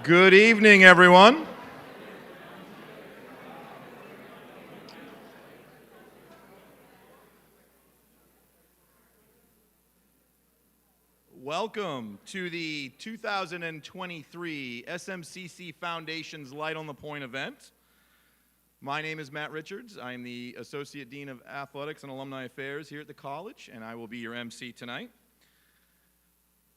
Good evening, everyone. Welcome to the 2023 SMCC Foundation's Light on the Point event. My name is Matt Richards. I am the Associate Dean of Athletics and Alumni Affairs here at the college, and I will be your MC tonight.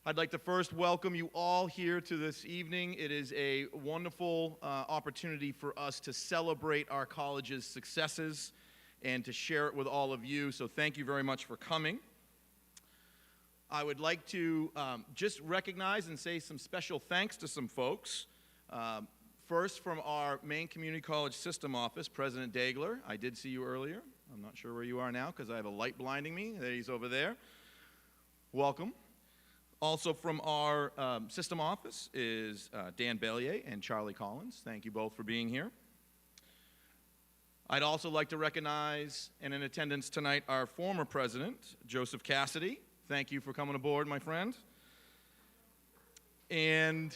I'd like to first welcome you all here to this evening. It is a wonderful opportunity for us to celebrate our college's successes and to share it with all of you, so thank you very much for coming. I would like to just recognize and say some special thanks to some folks. First, from our main community college system office, President Dagler. I did see you earlier. I'm not sure where you are now because I have a light blinding me. There he's over there. Welcome. Also from our system office is Dan Bellier and Charlie Collins. Thank you both for being here. I'd also like to recognize, and in attendance tonight, our former president, Joseph Cassidy. Thank you for coming aboard, my friend. And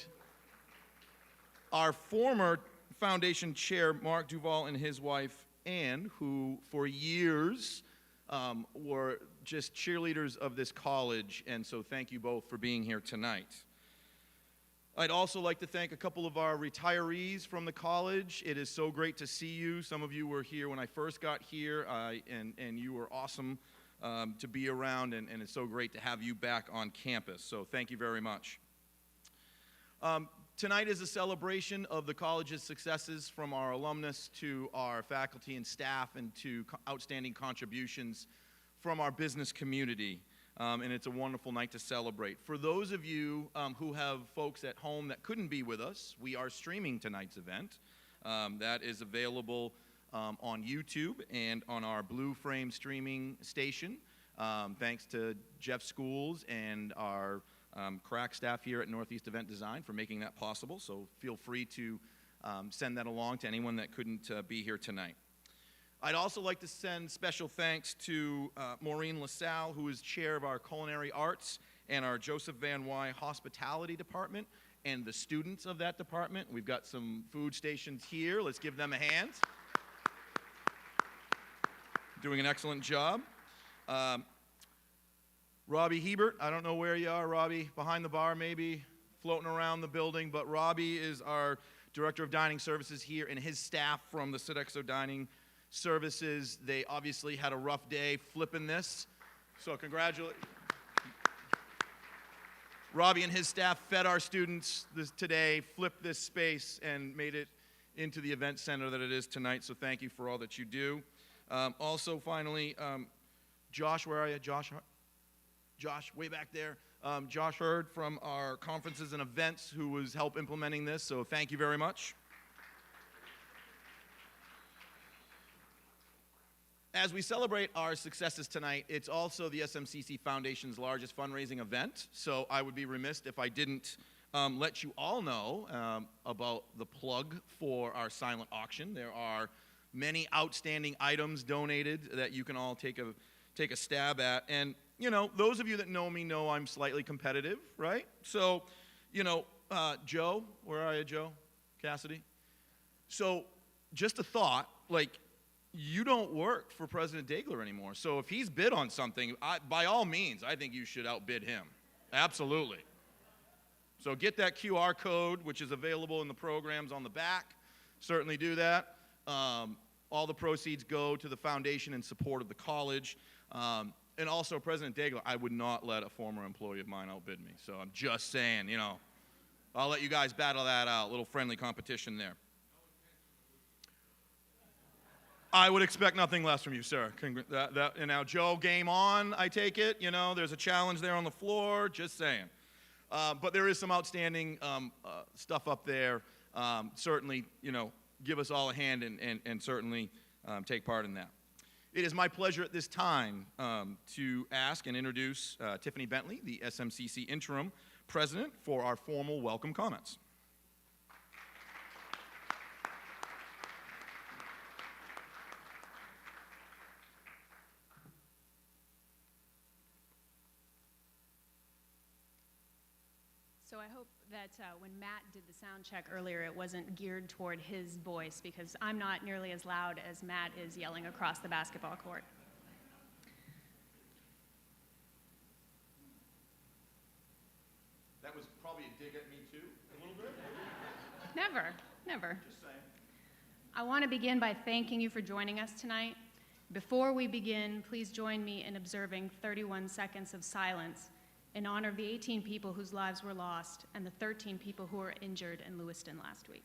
our former foundation chair, Mark Duval, and his wife, Ann, who for years were just cheerleaders of this college, and so thank you both for being here tonight. I'd also like to thank a couple of our retirees from the college. It is so great to see you. Some of you were here when I first got here, and you were awesome to be around, and it's so great to have you back on campus, so thank you very much. Tonight is a celebration of the college's successes, from our alumnus to our faculty and staff, and to outstanding contributions from our business community, and it's a wonderful night to celebrate. For those of you who have folks at home that couldn't be with us, we are streaming tonight's event. That is available on YouTube and on our Blue Frame streaming station. Thanks to Jeff Schools and our crack staff here at Northeast Event Design for making that possible, so feel free to send that along to anyone that couldn't be here tonight. I'd also like to send special thanks to Maureen LaSalle, who is chair of our culinary arts and our Joseph Van Wy hospitality department, and the students of that department. We've got some food stations here. Let's give them a hand. Doing an excellent job. Robbie Hebert, I don't know where you are, Robbie, behind the bar maybe, floating around the building, but Robbie is our Director of Dining Services here, and his staff from the Sodexo Dining Services. They obviously had a rough day flipping this, so congratulations. Robbie and his staff fed our students today, flipped this space, and made it into the event center that it is tonight, so thank you for all that you do. Also, finally, Josh, where are you? Josh, way back there. Josh Hurd from our conferences and events, who was help implementing this, so thank you very much. As we celebrate our successes tonight, it's also the SMCC Foundation's largest fundraising event, so I would be remiss if I didn't let you all know about the plug for our silent auction. There are many outstanding items donated that you can all take a stab at, and you know, those of you that know me know I'm slightly competitive, right? So, you know, Joe, where are you, Joe Cassidy? So, just a thought, like, you don't work for President Dagler anymore, so if he's bid on something, by all means, I think you should outbid him. Absolutely. So get that QR code, which is available in the programs on the back. Certainly do that. All the proceeds go to the foundation in support of the college. And also, President Dagler, I would not let a former employee of mine outbid me. So I'm just saying, you know, I'll let you guys battle that out. A little friendly competition there. I would expect nothing less from you, sir. And now, Joe, game on, I take it. You know, there's a challenge there on the floor. Just saying. But there is some outstanding stuff up there. Certainly, you know, give us all a hand and certainly take part in that. It is my pleasure at this time to ask and introduce Tiffany Bentley, the SMCC Interim President, for our formal welcome comments. So I hope that when Matt did the sound check earlier, it wasn't geared toward his voice, because I'm not nearly as loud as Matt is yelling across the basketball court. That was probably a dig at me too, a little bit? Never, never. Just saying. I want to begin by thanking you for joining us tonight. Before we begin, please join me in observing 31 seconds of silence in honor of the 18 people whose lives were lost and the 13 people who were injured in Lewiston last week.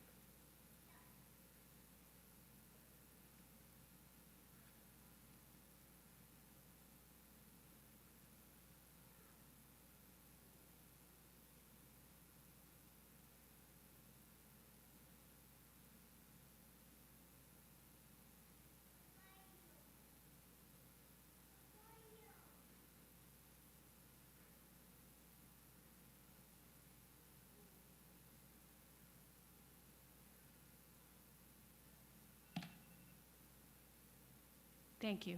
Thank you.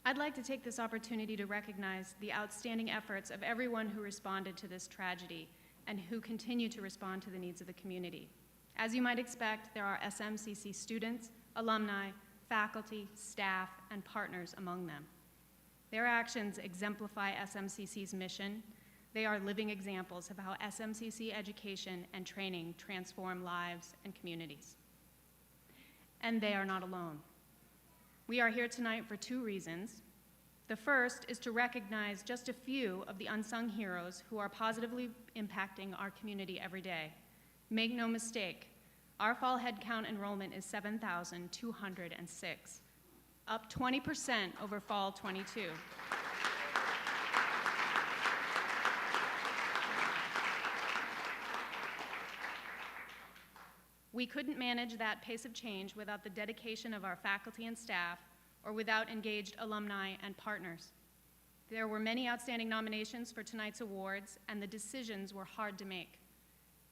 I'd like to take this opportunity to recognize the outstanding efforts of everyone who responded to this tragedy and who continue to respond to the needs of the community. As you might expect, there are SMCC students, alumni, faculty, staff, and partners among them. Their actions exemplify SMCC's mission. They are living examples of how SMCC education and training transform lives and communities. And they are not alone. We are here tonight for two reasons. The first is to recognize just a few of the unsung heroes who are positively impacting our community every day. Make no mistake, our fall headcount enrollment is 7,206, up 20% over fall 22. We couldn't manage that pace of change without the dedication of our faculty and staff or without engaged alumni and partners. There were many outstanding nominations for tonight's awards, and the decisions were hard to make.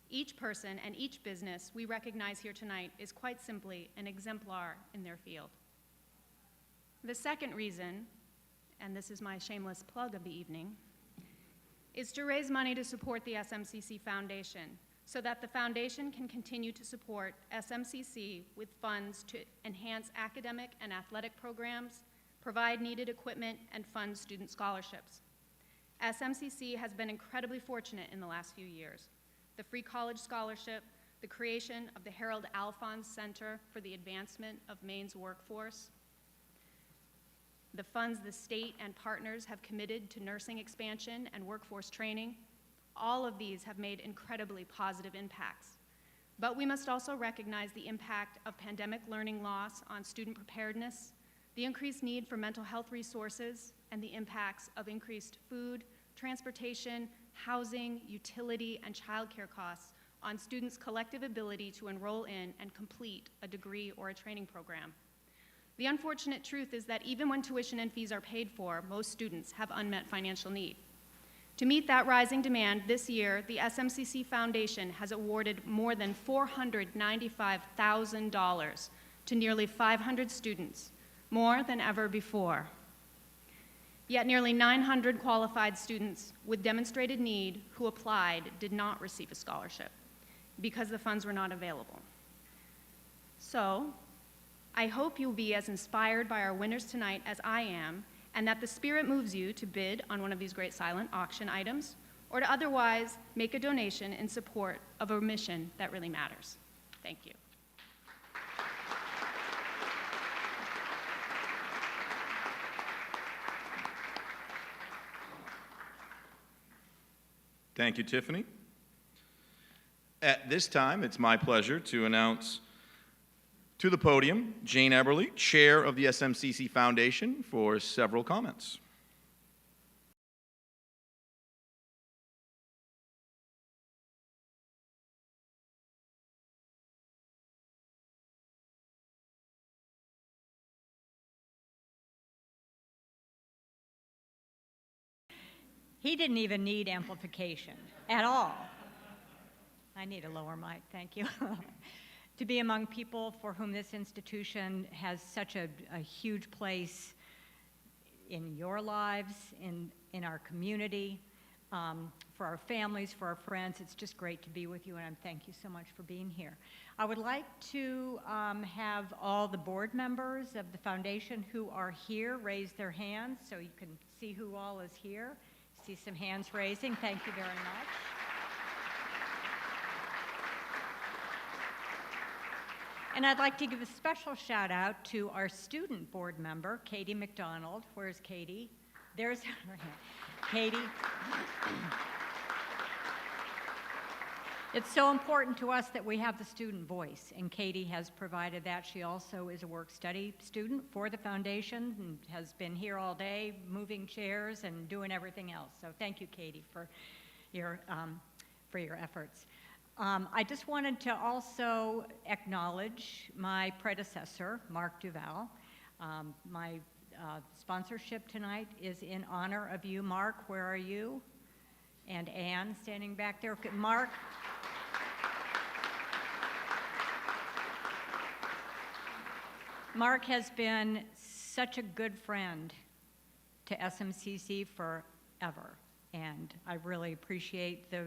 Each person and each business we recognize here tonight is quite simply an exemplar in their field. The second reason, and this is my shameless plug of the evening, is to raise money to support the SMCC Foundation, so that the foundation can continue to support SMCC with funds to enhance academic and athletic programs, provide needed equipment, and fund student scholarships. SMCC has been incredibly fortunate in the last few years. The free college scholarship, the creation of the Harold Alphonse Center for the Advancement of Maine's Workforce, the funds the state and partners have committed to nursing expansion and workforce training. All of these have made incredibly positive impacts. But we must also recognize the impact of pandemic learning loss on student preparedness, the increased need for mental health resources, and the impacts of increased food, transportation, housing, utility, and childcare costs on students' collective ability to enroll in and complete a degree or a training program. The unfortunate truth is that even when tuition and fees are paid for, most students have unmet financial need. To meet that rising demand, this year, the SMCC Foundation has awarded more than $495,000 to nearly 500 students, more than ever before. Yet nearly 900 qualified students with demonstrated need who applied did not receive a scholarship because the funds were not available. So, I hope you'll be as inspired by our winners tonight as I am, and that the spirit moves you to bid on one of these great silent auction items, or to otherwise make a donation in support of a mission that really matters. Thank you. Thank you, Tiffany. At this time, it's my pleasure to announce to the podium Jane Eberly, Chair of the SMCC Foundation, for several comments. He didn't even need amplification at all. I need a lower mic, thank you. To be among people for whom this institution has such a huge place in your lives, in our community, for our families, for our friends. It's just great to be with you, and thank you so much for being here. I would like to have all the board members of the foundation who are here raise their hands so you can see who all is here. See some hands raising. Thank you very much. And I'd like to give a special shout out to our student board member, Katie McDonald. Where's Katie? There's her hand. Katie. It's so important to us that we have the student voice, and Katie has provided that. She also is a work-study student for the foundation and has been here all day, moving chairs and doing everything else. So thank you, Katie, for your efforts. I just wanted to also acknowledge my predecessor, Mark Duval. My sponsorship tonight is in honor of you, Mark. Where are you? And Anne standing back there. Okay, Mark. Mark has been such a good friend to SMCC forever, and I really appreciate the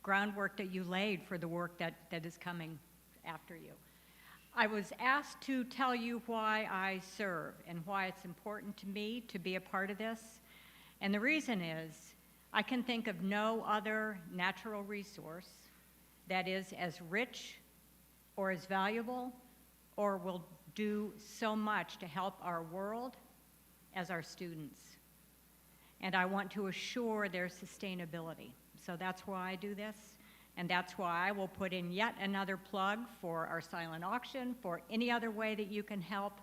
groundwork that you laid for the work that is coming after you. I was asked to tell you why I serve and why it's important to me to be a part of this, and the reason is I can think of no other natural resource that is as rich or as valuable or will do so much to help our world as our students. And I want to assure their sustainability. So that's why I do this, and that's why I will put in yet another plug for our silent auction, for any other way that you can help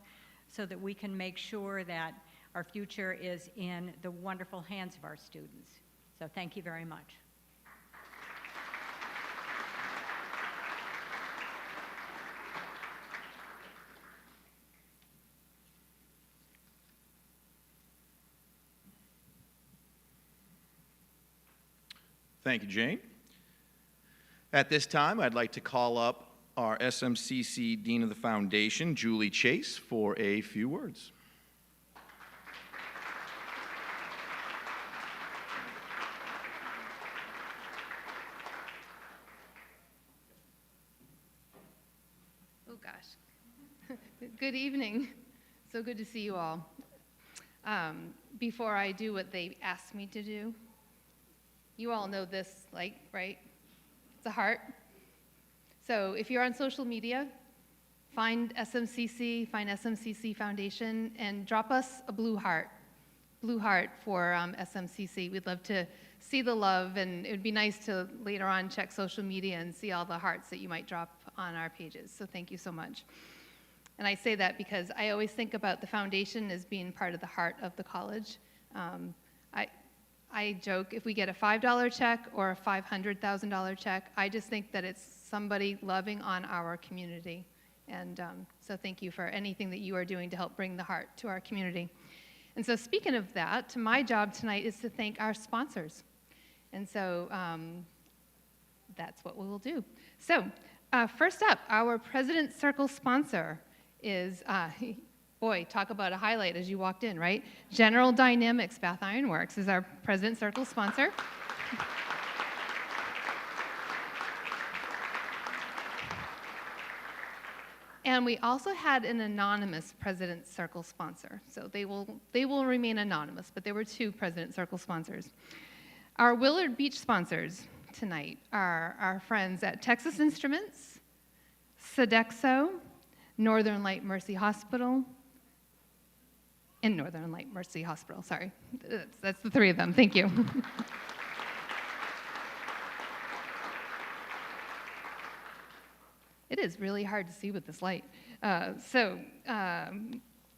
so that we can make sure that our future is in the wonderful hands of our students. So thank you very much. Thank you, Jane. At this time, I'd like to call up our SMCC Dean of the Foundation, Julie Chase, for a few words. Oh, gosh. Good evening. So good to see you all. Before I do what they asked me to do, you all know this, right? It's a heart. So if you're on social media, find SMCC, find SMCC Foundation, and drop us a blue heart for SMCC. We'd love to see the love, and it would be nice to later on check social media and see all the hearts that you might drop on our pages. So thank you so much. And I say that because I always think about the foundation as being part of the heart of the college. I joke, if we get a $5 check or a $500,000 check, I just think that it's somebody loving on our community. And so thank you for anything that you are doing to help bring the heart to our community. And so speaking of that, my job tonight is to thank our sponsors. And so that's what we will do. So first up, our President's Circle sponsor is, boy, talk about a highlight as you walked in, right? General Dynamics Bath Iron Works is our President's Circle sponsor. And we also had an anonymous President's Circle sponsor. So they will remain anonymous, but there were two President's Circle sponsors. Our Willard Beach sponsors tonight are our friends at Texas Instruments, Sodexo, Northern Light Mercy Hospital, in Northern Light Mercy Hospital, sorry. That's the three of them, thank you. It is really hard to see with this light.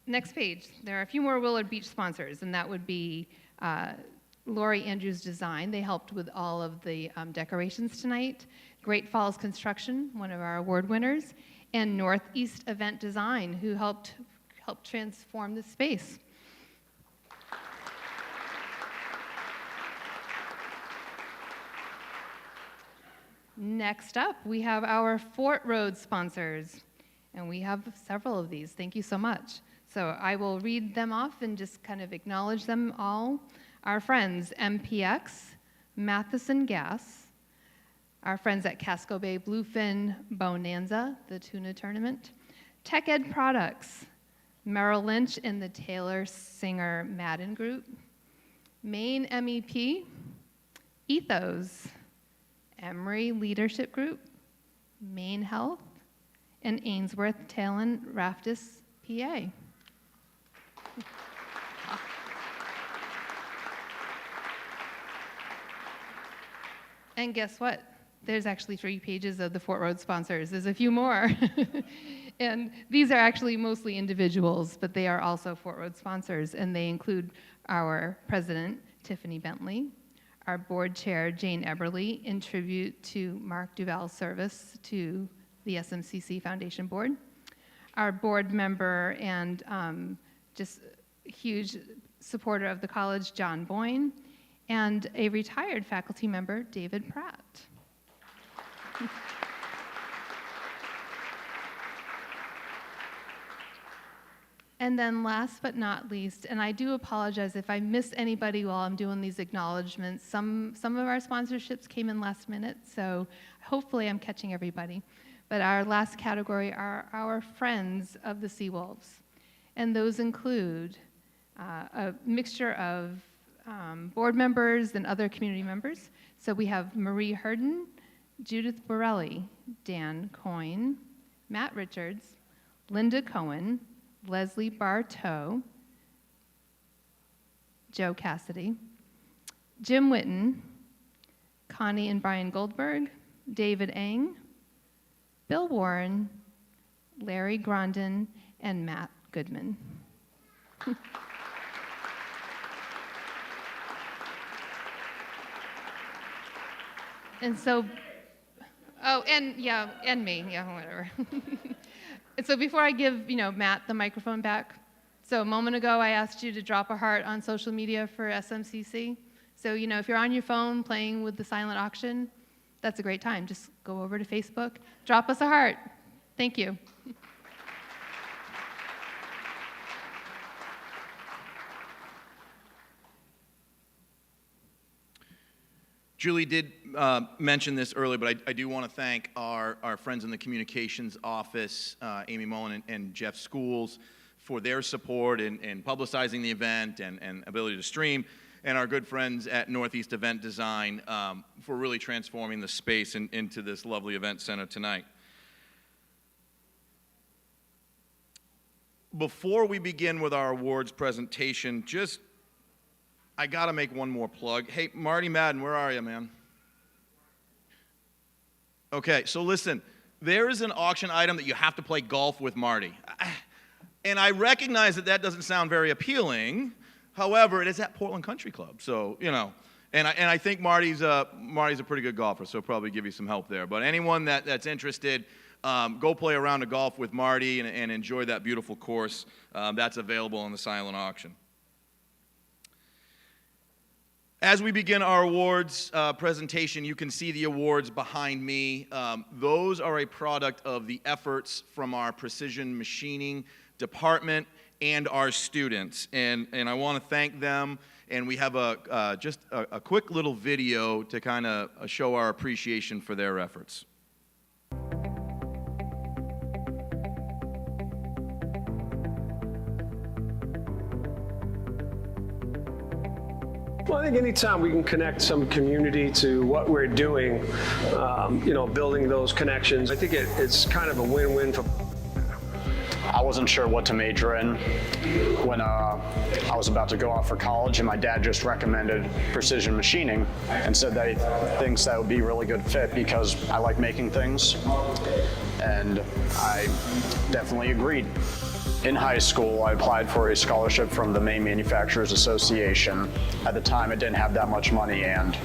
Next page, there are a few more Willard Beach sponsors, and that would be Lori Andrews Design. They helped with all of the decorations tonight. Great Falls Construction, one of our award winners, and Northeast Event Design, who helped transform the space. Next up, we have our Fort Road sponsors, and we have several of these. Thank you so much. So I will read them off and just kind of acknowledge them all. Our friends, MPX, Matheson Gas, our friends at Casco Bay Bluefin Bonanza, the tuna tournament, Tech Ed Products, Merrill Lynch and the Taylor Singer Madden Group, Maine MEP, Ethos, Emory Leadership Group, Maine Health, and Ainsworth Talon Raftis, PA. And guess what? There's actually 3 pages of the Fort Road sponsors. There's a few more. And these are actually mostly individuals, but they are also Fort Road sponsors, and they include our president, Tiffany Bentley, our board chair, Jane Eberly, in tribute to Mark Duval's service to the SMCC Foundation board, our board member and just huge supporter of the college, John Boyne, and a retired faculty member, David Pratt. And then last but not least, and I do apologize if I miss anybody while I'm doing these acknowledgments, some of our sponsorships came in last minute, so hopefully I'm catching everybody. But our last category are our friends of the Seawolves. And those include a mixture of board members and other community members. So we have Marie Herden, Judith Borelli, Dan Coyne, Matt Richards, Linda Cohen, Leslie Bartow, Joe Cassidy, Jim Witten, Connie and Brian Goldberg, David Eng, Bill Warren, Larry Grondin, and Matt Goodman. And so, oh, and yeah, and me, yeah, whatever. And so before I give, Matt the microphone back, so a moment ago I asked you to drop a heart on social media for SMCC. So, if you're on your phone playing with the silent auction, that's a great time. Just go over to Facebook, drop us a heart. Thank you. Julie did mention this earlier, but I do want to thank our friends in the communications office, Amy Mullen and Jeff Schools, for their support in publicizing the event and ability to stream, and our good friends at Northeast Event Design for really transforming the space into this lovely event center tonight. Before we begin with our awards presentation, I gotta make one more plug. Hey, Marty Madden, where are you, man? Okay, so listen, there is an auction item that you have to play golf with Marty. And I recognize that doesn't sound very appealing. However, it is at Portland Country Club, so, and I think Marty's a pretty good golfer, so he'll probably give you some help there. But anyone that's interested, go play a round of golf with Marty and enjoy that beautiful course. That's available on the silent auction. As we begin our awards presentation, you can see the awards behind me. Those are a product of the efforts from our precision machining department and our students. And I want to thank them. And we have just a quick little video to kind of show our appreciation for their efforts. Well, I think anytime we can connect some community to what we're doing, building those connections, I think it's kind of a win-win for. I wasn't sure what to major in when I was about to go off for college, and my dad just recommended precision machining and said that he thinks that would be a really good fit because I like making things, and I definitely agreed. In high school, I applied for a scholarship from the Maine Manufacturers Association. At the time, I didn't have that much money, and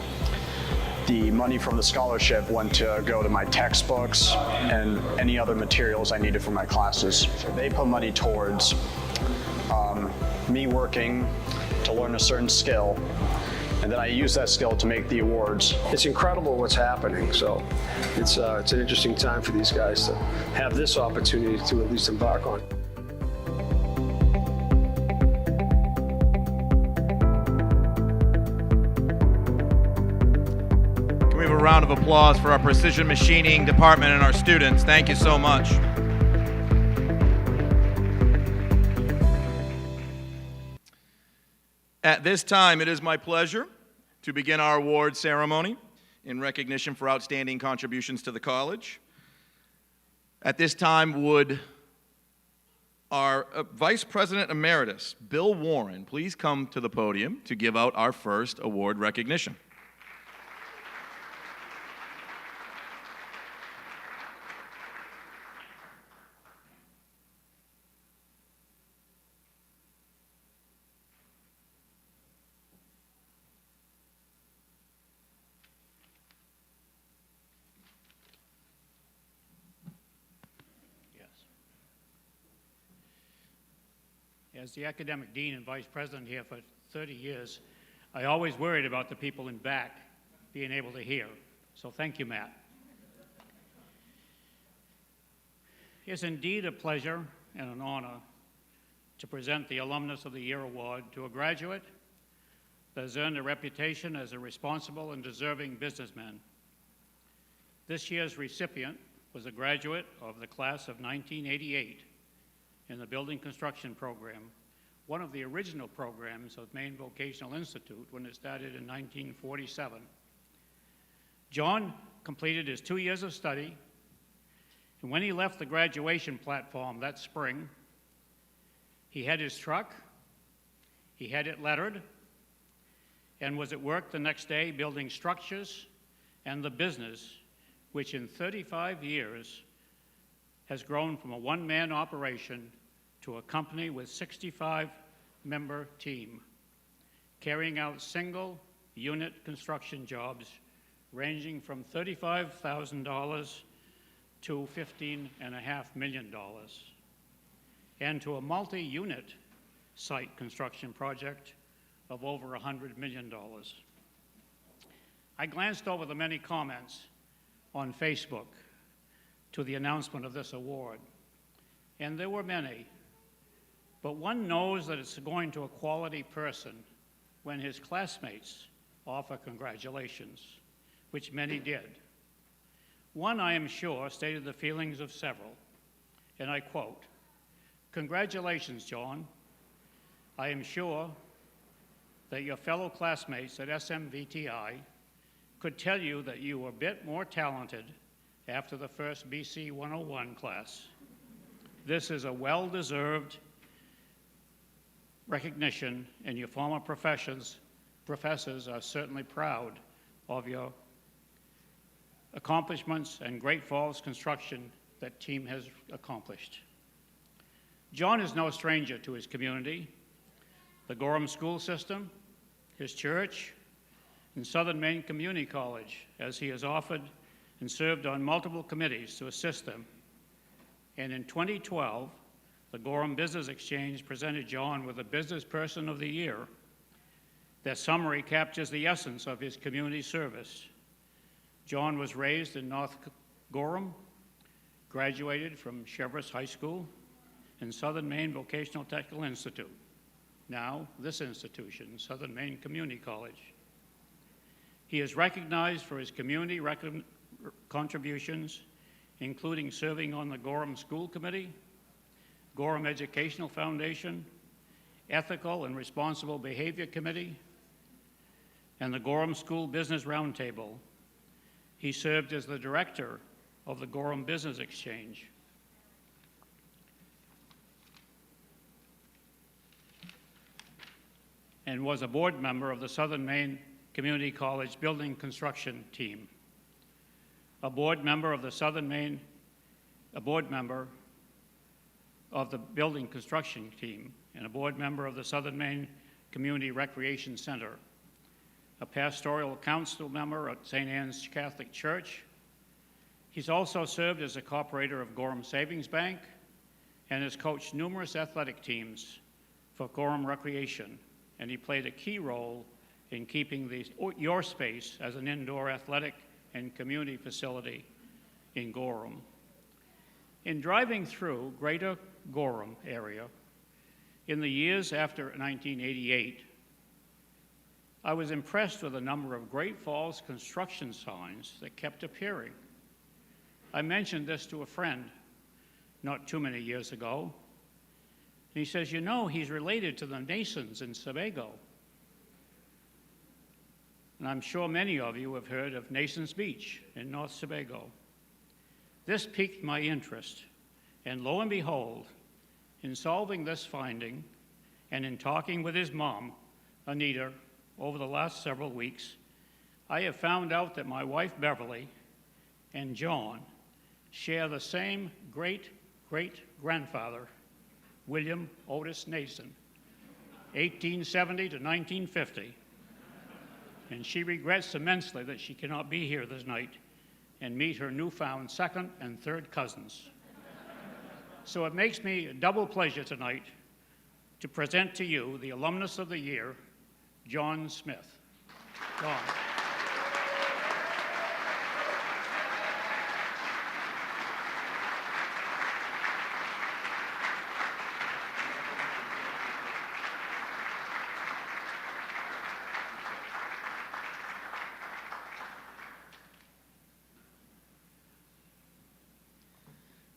the money from the scholarship went to go to my textbooks and any other materials I needed for my classes. They put money towards me working to learn a certain skill, and then I use that skill to make the awards. It's incredible what's happening, so it's an interesting time for these guys to have this opportunity to at least embark on. round of applause for our precision machining department and our students. Thank you so much. At this time, it is my pleasure to begin our award ceremony in recognition for outstanding contributions to the college. At this time, would our Vice President Emeritus, Bill Warren, please come to the podium to give out our first award recognition. As the academic dean and vice president here for 30 years, I always worried about the people in back being able to hear. So thank you, Matt. It's indeed a pleasure and an honor to present the Alumnus of the Year Award to a graduate that has earned a reputation as a responsible and deserving businessman. This year's recipient was a graduate of the class of 1988 in the building construction program, one of the original programs of Maine Vocational Institute when it started in 1947. John completed his 2 years of study, and when he left the graduation platform that spring, he had his truck, he had it lettered, and was at work the next day building structures and the business, which in 35 years has grown from a one-man operation to a company with 65-member team, carrying out single-unit construction jobs ranging from $35,000 to $15.5 million, and to a multi-unit site construction project of over $100 million. I glanced over the many comments on Facebook to the announcement of this award, and there were many. But one knows that it's going to a quality person when his classmates offer congratulations, which many did. One, I am sure, stated the feelings of several, and I quote, "Congratulations, John. I am sure that your fellow classmates at SMVTI could tell you that you were a bit more talented after the first BC 101 class. This is a well-deserved recognition, and your former professors are certainly proud of your accomplishments and Great Falls construction that team has accomplished." John is no stranger to his community, the Gorham school system, his church, and Southern Maine Community College, as he has offered and served on multiple committees to assist them. And in 2012, the Gorham Business Exchange presented John with a Business Person of the Year. Their summary captures the essence of his community service. John was raised in North Gorham, graduated from Cheverus High School and Southern Maine Vocational Technical Institute. Now, this institution, Southern Maine Community College. He is recognized for his community contributions, including serving on the Gorham School Committee, Gorham Educational Foundation, Ethical and Responsible Behavior Committee, and the Gorham School Business Roundtable. He served as the director of the Gorham Business Exchange. And was a board member of the Southern Maine Community College Building Construction Team. A board member of the Building Construction Team, and a board member of the Southern Maine Community Recreation Center, a pastoral council member at St. Anne's Catholic Church. He's also served as a co-operator of Gorham Savings Bank and has coached numerous athletic teams for Gorham Recreation, and he played a key role in keeping your space as an indoor athletic and community facility in Gorham. In driving through Greater Gorham area in the years after 1988, I was impressed with the number of Great Falls construction signs that kept appearing. I mentioned this to a friend not too many years ago, and he says, you know, he's related to the Nasons in Sebago. And I'm sure many of you have heard of Nasons Beach in North Sebago. This piqued my interest, and lo and behold, in solving this finding and in talking with his mom, Anita, over the last several weeks, I have found out that my wife Beverly and John share the same great-great-grandfather, William Otis Nason, 1870 to 1950. And she regrets immensely that she cannot be here this night and meet her newfound second and third cousins. So it makes me a double pleasure tonight to present to you the Alumnus of the Year, John Smith. John.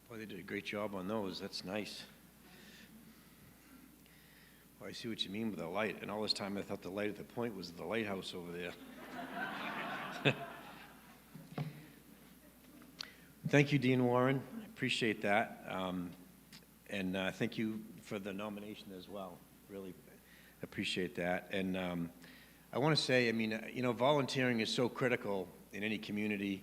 Boy, they did a great job on those. That's nice. Well, I see what you mean with the light. And all this time I thought the light at the point was the lighthouse over there. Thank you, Dean Warren. I appreciate that. And thank you for the nomination as well. Really appreciate that. And I want to say, I mean, you know, volunteering is so critical in any community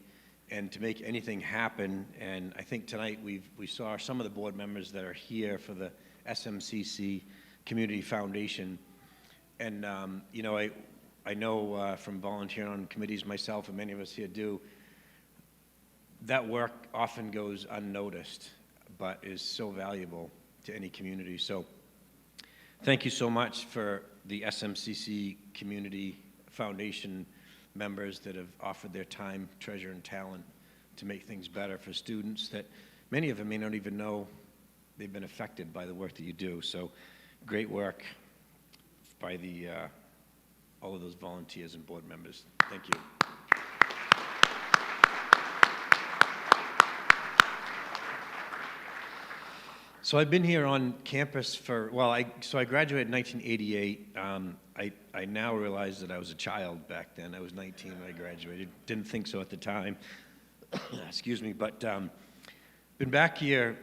and to make anything happen. And I think tonight we saw some of the board members that are here for the SMCC Community Foundation. And, you know, I know from volunteering on committees myself, and many of us here do, that work often goes unnoticed, but is so valuable to any community. So thank you so much for the SMCC Community Foundation members that have offered their time, treasure, and talent to make things better for students that many of them may not even know they've been affected by the work that you do. So great work by all of those volunteers and board members. Thank you. So I've been here on campus for, well, I graduated in 1988. I now realize that I was a child back then. I was 19 when I graduated. Didn't think so at the time. Excuse me, but been back here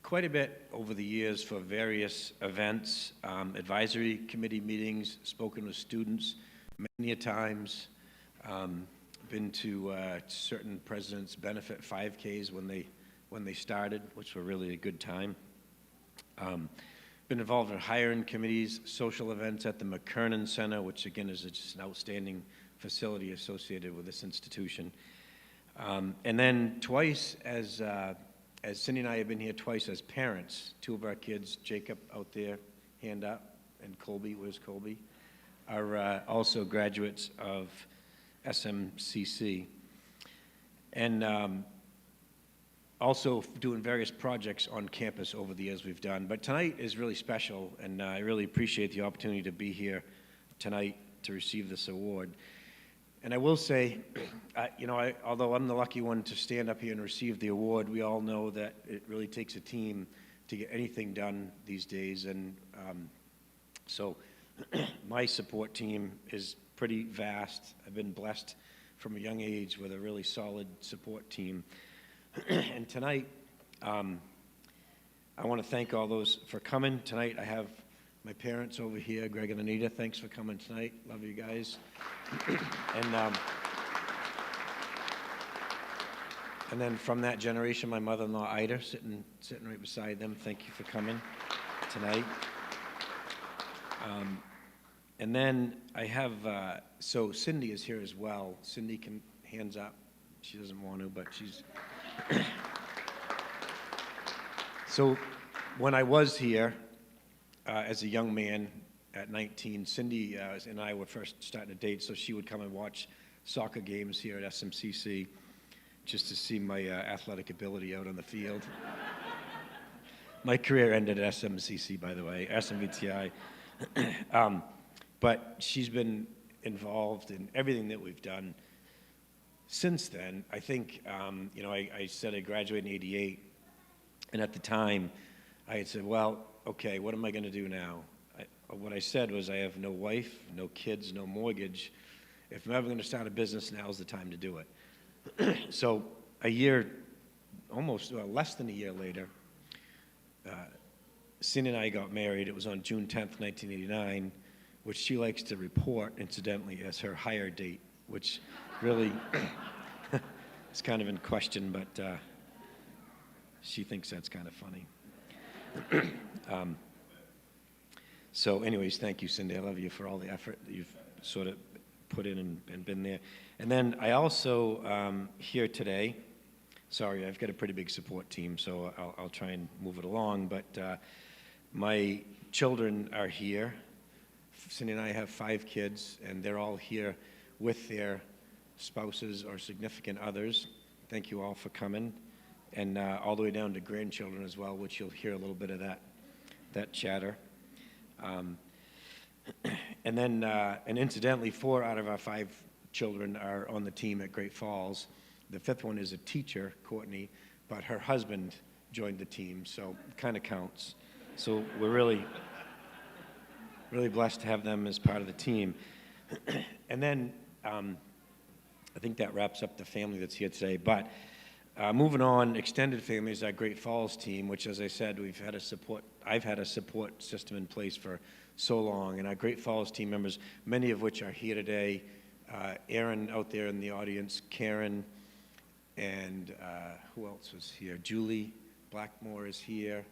quite a bit over the years for various events, advisory committee meetings, spoken with students many a times, been to certain presidents' benefit 5Ks when they started, which were really a good time. Been involved in hiring committees, social events at the McKernan Center, which again is just an outstanding facility associated with this institution. And then twice as Cindy and I have been here twice as parents. Two of our kids, Jacob out there, hand up, and Colby, where's Colby, are also graduates of SMCC. And also doing various projects on campus over the years we've done. But tonight is really special, and I really appreciate the opportunity to be here tonight to receive this award. And I will say, you know, although I'm the lucky one to stand up here and receive the award, we all know that it really takes a team to get anything done these days. And so my support team is pretty vast. I've been blessed from a young age with a really solid support team. And tonight, I want to thank all those for coming. Tonight, I have my parents over here, Greg and Anita. Thanks for coming tonight. Love you guys. And then from that generation, my mother-in-law, Ida, sitting right beside them. Thank you for coming tonight. And then I have, so Cindy is here as well. Cindy can, hands up. She doesn't want to, but she's... So when I was here as a young man at 19, Cindy and I were first starting to date, so she would come and watch soccer games here at SMCC just to see my athletic ability out on the field. My career ended at SMCC, by the way, SMVTI. But she's been involved in everything that we've done since then. I think, I said I graduated in '88, and at the time, I had said, well, okay, what am I going to do now? What I said was, I have no wife, no kids, no mortgage. If I'm ever going to start a business, now's the time to do it. So less than a year later, Cindy and I got married. It was on June 10th, 1989, which she likes to report, incidentally, as her hire date, which really is kind of in question, but she thinks that's kind of funny. So anyways, thank you, Cindy. I love you for all the effort that you've sort of put in and been there. And then I also, here today, sorry, I've got a pretty big support team, so I'll try and move it along, but my children are here. Cindy and I have 5 kids, and they're all here with their spouses or significant others. Thank you all for coming. And all the way down to grandchildren as well, which you'll hear a little bit of that chatter. And then, and incidentally, 4 out of our 5 children are on the team at Great Falls. The 5th one is a teacher, Courtney, but her husband joined the team, so it kind of counts. So we're really blessed to have them as part of the team. And then, I think that wraps up the family that's here today. But moving on, extended family is our Great Falls team, which, as I said, I've had a support system in place for so long. And our Great Falls team members, many of which are here today, Aaron out there in the audience, Karen, and who else was here? Julie Blackmore is here.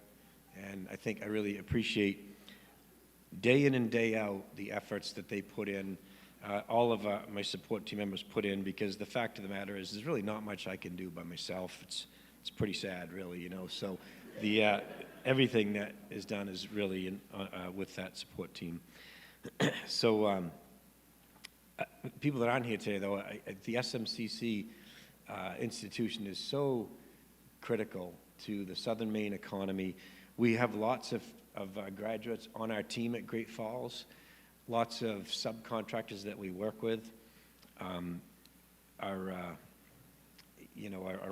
And I really appreciate day in and day out the efforts that they put in. All of my support team members put in, because the fact of the matter is there's really not much I can do by myself. It's pretty sad, really, So everything that is done is really with that support team. So people that aren't here today, though, the SMCC institution is so critical to the Southern Maine economy. We have lots of graduates on our team at Great Falls. Lots of subcontractors that we work with are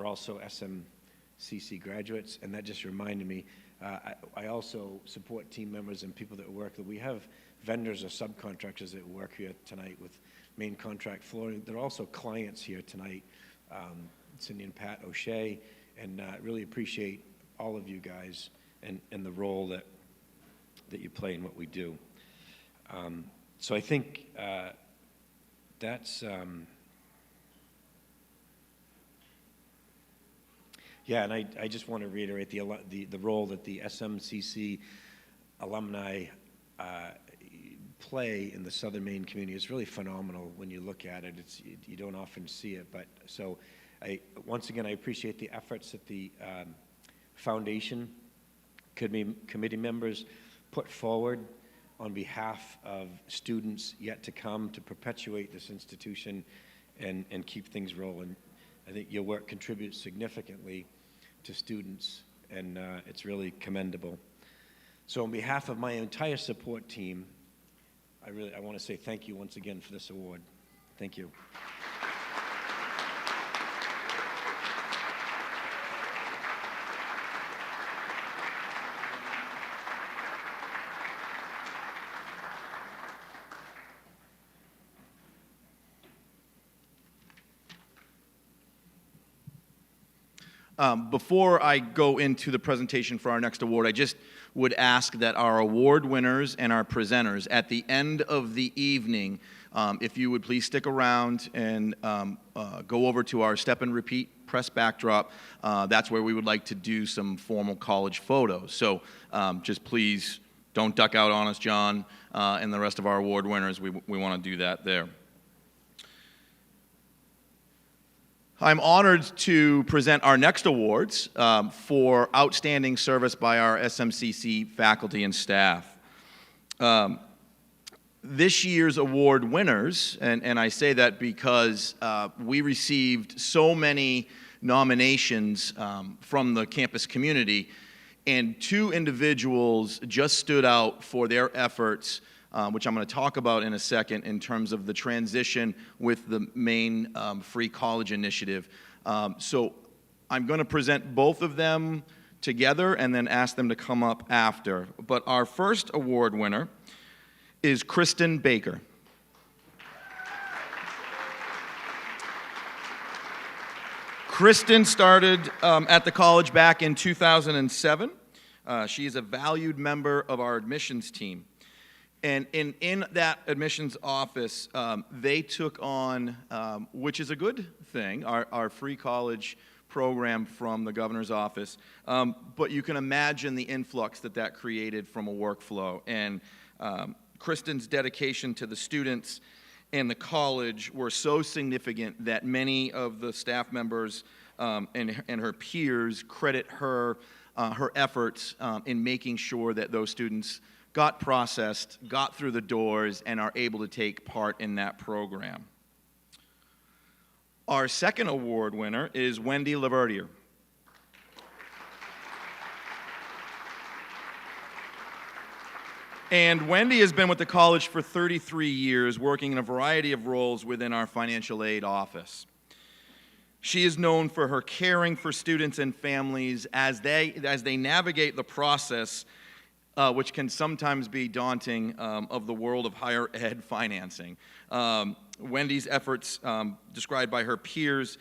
also SMCC graduates, and that just reminded me. I also support team members and people that work. We have vendors or subcontractors that work here tonight with Main Contract Flooring. They're also clients here tonight, Cindy and Pat O'Shea, and really appreciate all of you guys and the role that you play in what we do. So I think that's, and I just want to reiterate the role that the SMCC alumni play in the Southern Maine community is really phenomenal when you look at it. You don't often see it, but so once again, I appreciate the efforts that the foundation committee members put forward on behalf of students yet to come to perpetuate this institution and keep things rolling. I think your work contributes significantly to students, and it's really commendable. So on behalf of my entire support team, I want to say thank you once again for this award. Thank you. Before I go into the presentation for our next award, I just would ask that our award winners and our presenters, at the end of the evening, if you would please stick around and go over to our step and repeat press backdrop. That's where we would like to do some formal college photos. So just please don't duck out on us, John, and the rest of our award winners. We want to do that there. I'm honored to present our next awards for outstanding service by our SMCC faculty and staff. This year's award winners, and I say that because we received so many nominations from the campus community, and 2 individuals just stood out for their efforts which I'm going to talk about in a second in terms of the transition with the Maine Free College Initiative. So I'm going to present both of them together and then ask them to come up after. But our first award winner is Kristen Baker. Kristen started at the college back in 2007. She is a valued member of our admissions team. And in that admissions office, they took on, which is a good thing, our free college program from the governor's office. But you can imagine the influx that created from a workflow. And Kristen's dedication to the students and the college were so significant that many of the staff members and her peers credit her efforts in making sure that those students got processed, got through the doors, and are able to take part in that program. Our second award winner is Wendy Laverdier. And Wendy has been with the college for 33 years, working in a variety of roles within our financial aid office. She is known for her caring for students and families as they navigate the process, which can sometimes be daunting, of the world of higher ed financing. Wendy's efforts, described by her peers,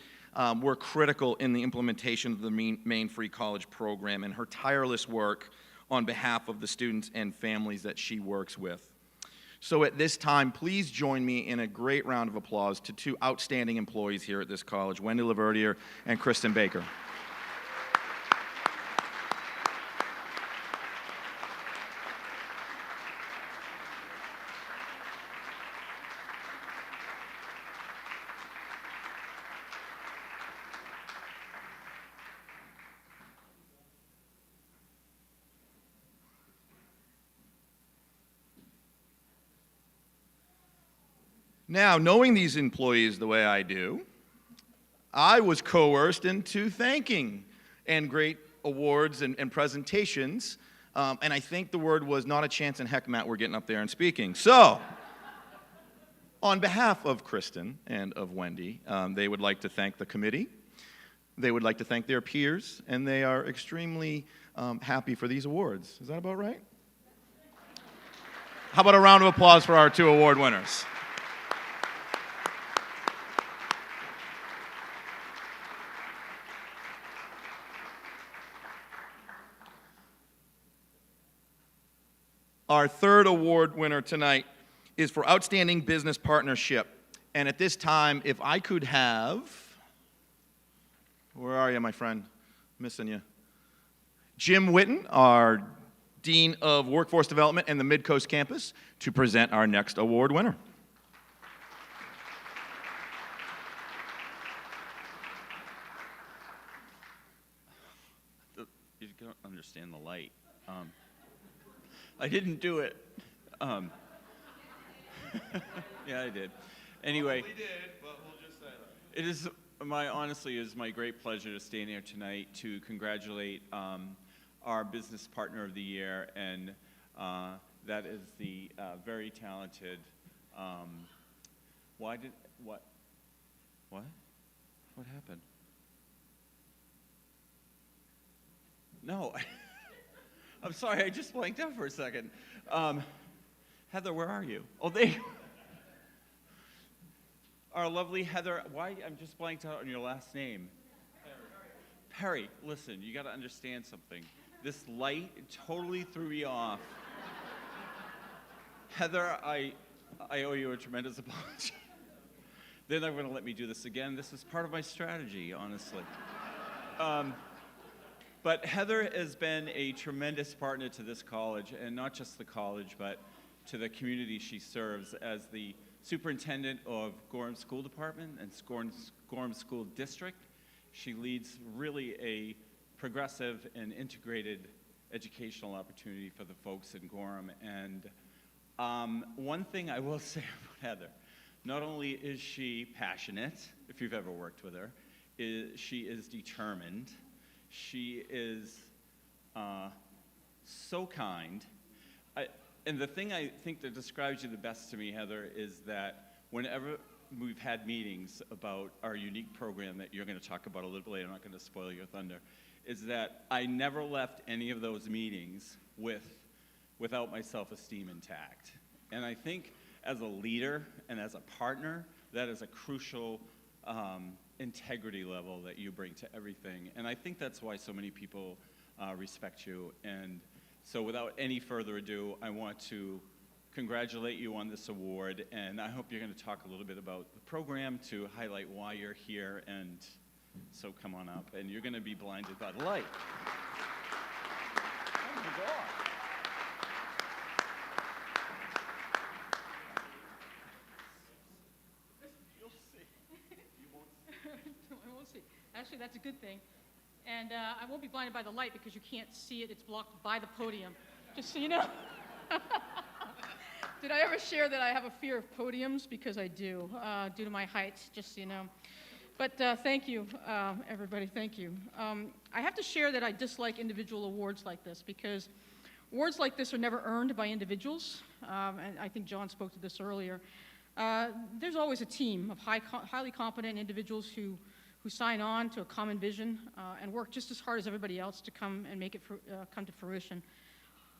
were critical in the implementation of the Maine Free College program and her tireless work on behalf of the students and families that she works with. So at this time, please join me in a great round of applause to two outstanding employees here at this college, Wendy Laverdier and Kristen Baker. Now, knowing these employees the way I do, I was coerced into thanking and great awards and presentations, and I think the word was not a chance in heck, Matt, we're getting up there and speaking. So, on behalf of Kristen and of Wendy, they would like to thank the committee, they would like to thank their peers, and they are extremely happy for these awards. Is that about right? How about a round of applause for our two award winners? Our third award winner tonight is for Outstanding Business Partnership. And at this time, if I could have, where are you, my friend? Missing you. Jim Witten, our Dean of Workforce Development and the Midcoast Campus, to present our next award winner. You don't understand the light. I didn't do it. Yeah, I did. Anyway, Probably did, but we'll just say that. it is honestly is my great pleasure to stand here tonight to congratulate our business partner of the year, and that is the very talented. What happened? No. I'm sorry, I just blanked out for a second. Heather, where are you? Oh, there you are. Our lovely Heather, I'm just blanked out on your last name. Perry, listen, you got to understand something. This light totally threw me off. Heather, I owe you a tremendous apology. They're not going to let me do this again. This is part of my strategy, honestly. But Heather has been a tremendous partner to this college, and not just the college, but to the community she serves as the superintendent of Gorham School Department and Gorham School District. She leads really a progressive and integrated educational opportunity for the folks in Gorham. And one thing I will say about Heather, not only is she passionate, if you've ever worked with her, she is determined. She is so kind. And the thing I think that describes you the best to me, Heather, is that whenever we've had meetings about our unique program that you're going to talk about a little bit later, I'm not going to spoil your thunder, is that I never left any of those meetings without my self-esteem intact. And I think as a leader and as a partner, that is a crucial integrity level that you bring to everything. And I think that's why so many people respect you. And so without any further ado, I want to congratulate you on this award, and I hope you're going to talk a little bit about the program to highlight why you're here, and so come on up, and you're going to be blinded by the light. Oh my God. You'll see. You won't see. I won't see. Actually, that's a good thing. And I won't be blinded by the light because you can't see it. It's blocked by the podium, just so you know. Did I ever share that I have a fear of podiums? Because I do, due to my height, just so you know. But thank you, everybody, thank you. I have to share that I dislike individual awards like this because awards like this are never earned by individuals. And I think John spoke to this earlier. There's always a team of highly competent individuals who sign on to a common vision and work just as hard as everybody else to come and make it come to fruition.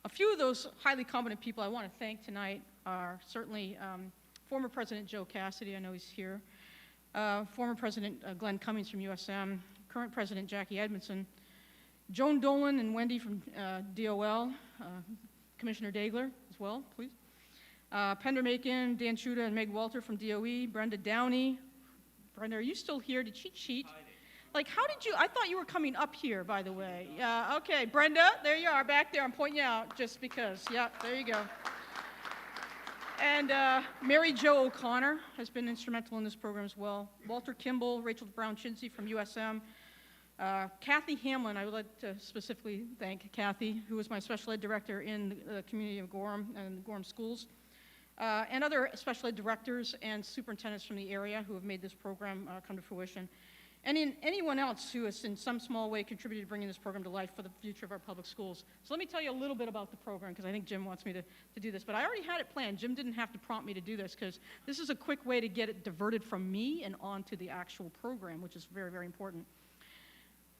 A few of those highly competent people I want to thank tonight are certainly former President Joe Cassidy, I know he's here, former President Glenn Cummings from USM, current President Jackie Edmondson, Joan Dolan and Wendy from DOL, Commissioner Dagler as well, please, Pender Macon, Dan Chuda, and Meg Walter from DOE, Brenda Downey. Brenda, are you still here? Did she cheat? Like, how did you, I thought you were coming up here, by the way. Okay, Brenda, there you are, back there. I'm pointing you out just because. Yeah, there you go. And Mary Jo O'Connor has been instrumental in this program as well. Walter Kimball, Rachel Brown-Chinsey from USM. Kathy Hamlin, I would like to specifically thank Kathy, who was my special ed director in the community of Gorham and the Gorham schools. And other special ed directors and superintendents from the area who have made this program come to fruition. And anyone else who has in some small way contributed to bringing this program to life for the future of our public schools. So let me tell you a little bit about the program, because I think Jim wants me to do this. But I already had it planned. Jim didn't have to prompt me to do this, because this is a quick way to get it diverted from me and onto the actual program, which is very, very important.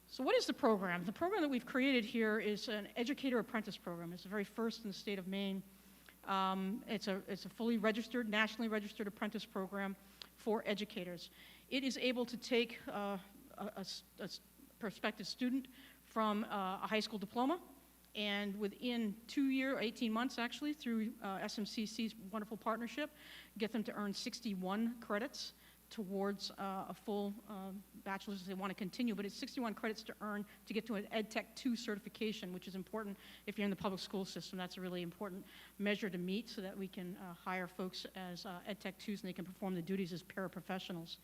So what is the program? The program that we've created here is an educator apprentice program. It's the very first in the state of Maine. It's a fully registered, nationally registered apprentice program for educators. It is able to take a prospective student from a high school diploma, and within 18 months actually, through SMCC's wonderful partnership, get them to earn 61 credits towards a full bachelor's if they want to continue, but it's 61 credits to earn to get to an EdTech 2 certification, which is important if you're in the public school system. That's a really important measure to meet so that we can hire folks as EdTech 2s and they can perform the duties as paraprofessionals.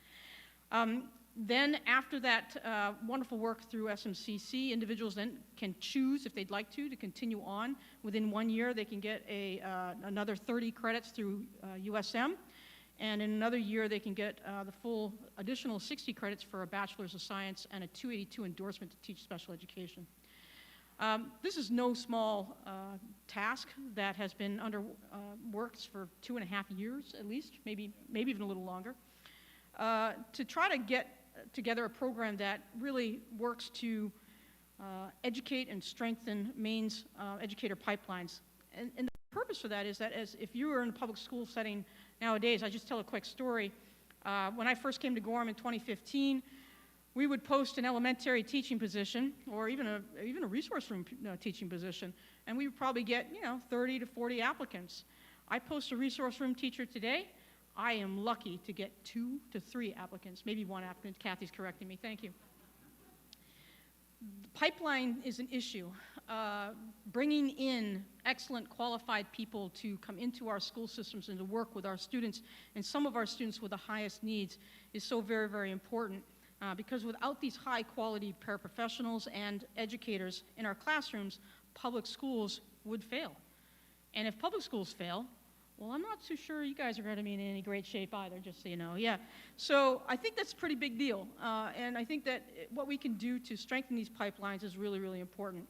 Then after that wonderful work through SMCC, individuals then can choose, if they'd like to continue on. Within 1 year, they can get another 30 credits through USM. And in another year, they can get the full additional 60 credits for a Bachelor's of Science and a 282 endorsement to teach special education. This is no small task that has been under works for 2.5 years at least, maybe even a little longer, to try to get together a program that really works to educate and strengthen Maine's educator pipelines. And the purpose for that is that if you were in a public school setting nowadays, I just tell a quick story. When I first came to Gorham in 2015, we would post an elementary teaching position, or even a resource room teaching position, and we would probably get 30 to 40 applicants. I post a resource room teacher today. I am lucky to get 2 to 3 applicants, maybe 1 applicant. Kathy's correcting me. Thank you. The pipeline is an issue. Bringing in excellent qualified people to come into our school systems and to work with our students, and some of our students with the highest needs, is so very, very important. Because without these high quality paraprofessionals and educators in our classrooms, public schools would fail. And if public schools fail, well, I'm not too sure you guys are going to be in any great shape either, just so you know. Yeah. So I think that's a pretty big deal. And I think that what we can do to strengthen these pipelines is really, really important.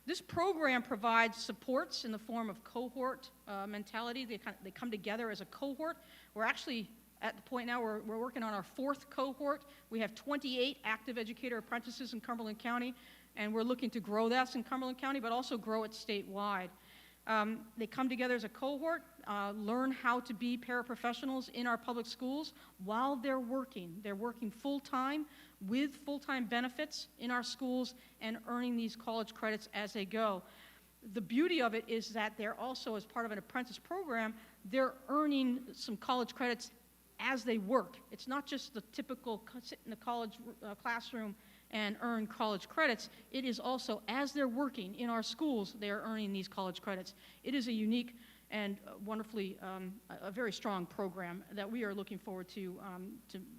This program provides supports in the form of cohort mentality. They come together as a cohort. We're actually at the point now we're working on our 4th cohort. We have 28 active educator apprentices in Cumberland County, and we're looking to grow that in Cumberland County, but also grow it statewide. They come together as a cohort, learn how to be paraprofessionals in our public schools while they're working. They're working full-time with full-time benefits in our schools and earning these college credits as they go. The beauty of it is that they're also, as part of an apprentice program, they're earning some college credits as they work. It's not just the typical sit in the college classroom and earn college credits. It is also, as they're working in our schools, they're earning these college credits. It is a unique and wonderfully, a very strong program that we are looking forward to